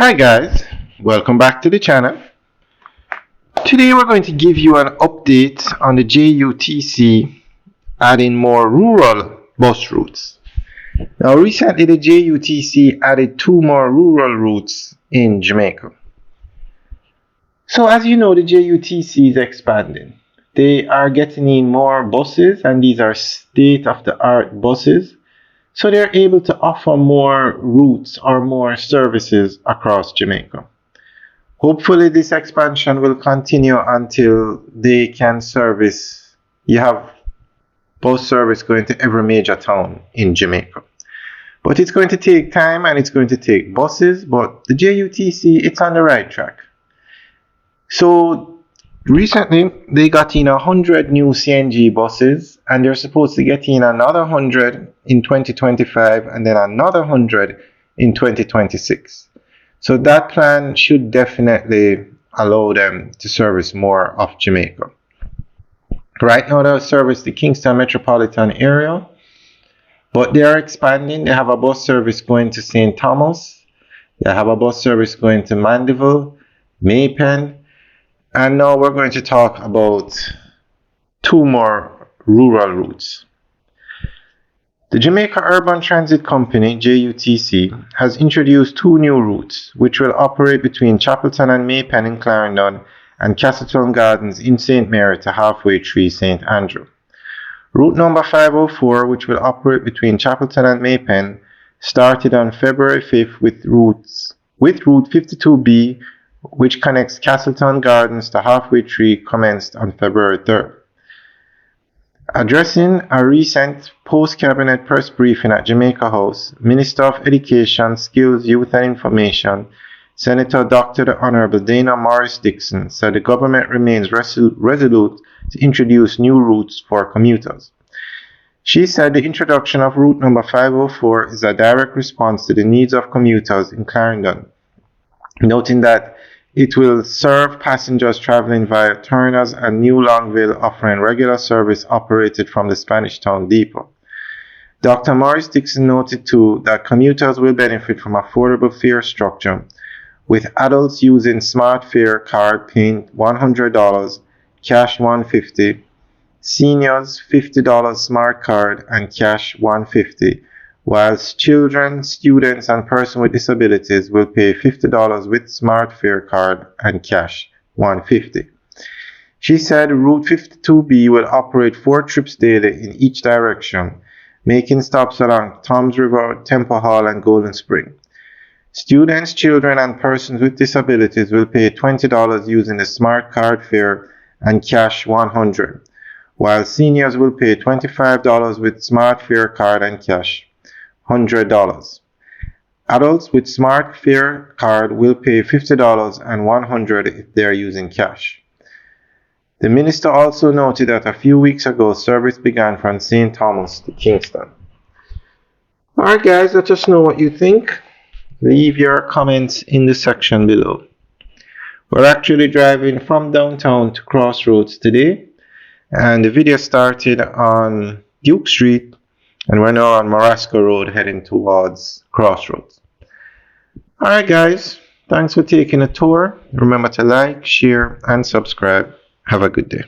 Hi guys, welcome back to the channel. Today we're going to give you an update on the JUTC adding more rural bus routes. Now recently the JUTC added 2 more rural routes in Jamaica. So as you know, the JUTC is expanding. They are getting in more buses, and these are state-of-the-art buses. So they're able to offer more routes or more services across Jamaica. Hopefully this expansion will continue until they can service, you have bus service going to every major town in Jamaica. But it's going to take time and it's going to take buses, but the JUTC, it's on the right track. So recently they got in 100 new CNG buses, and they're supposed to get in another 100 in 2025 and then another 100 in 2026. So that plan should definitely allow them to service more of Jamaica. Right now they service the Kingston metropolitan area, but they are expanding. They have a bus service going to St. Thomas. They have a bus service going to Mandeville, Maypen, and now we're going to talk about 2 more rural routes. The Jamaica Urban Transit Company, JUTC, has introduced 2 new routes, which will operate between Chapelton and Maypen in Clarendon and Castleton Gardens in St. Mary to Halfway Tree, St. Andrew. Route number 504, which will operate between Chapelton and Maypen, started on February 5th with Route 52B, which connects Castleton Gardens to Halfway Tree, commenced on February 3rd. Addressing a recent post-cabinet press briefing at Jamaica House, Minister of Education, Skills, Youth and Information, Senator Dr. the Honorable Dana Morris Dixon, said the government remains resolute to introduce new routes for commuters. She said the introduction of route number 504 is a direct response to the needs of commuters in Clarendon, noting that it will serve passengers traveling via Turners and New Longville, offering regular service operated from the Spanish Town Depot. Dr. Morris Dixon noted too that commuters will benefit from affordable fare structure, with adults using Smart Fare card paying $100, cash $150, seniors $50 Smart Card and cash $150, whilst children, students, and persons with disabilities will pay $50 with Smart Fare card and cash $150. She said Route 52B will operate 4 trips daily in each direction, making stops along Toms River, Temple Hall, and Golden Spring. Students, children, and persons with disabilities will pay $20 using the Smart Card fare and cash $100, while seniors will pay $25 with Smart Fare card and cash $100. Adults with Smart Fare card will pay $50 and $100 if they are using cash. The minister also noted that a few weeks ago, service began from St. Thomas to Kingston. Alright guys, let us know what you think. Leave your comments in the section below. We're actually driving from downtown to Crossroads today, and the video started on Duke Street, and we're now on Marasco Road heading towards Crossroads. Alright guys, thanks for taking a tour. Remember to like, share, and subscribe. Have a good day.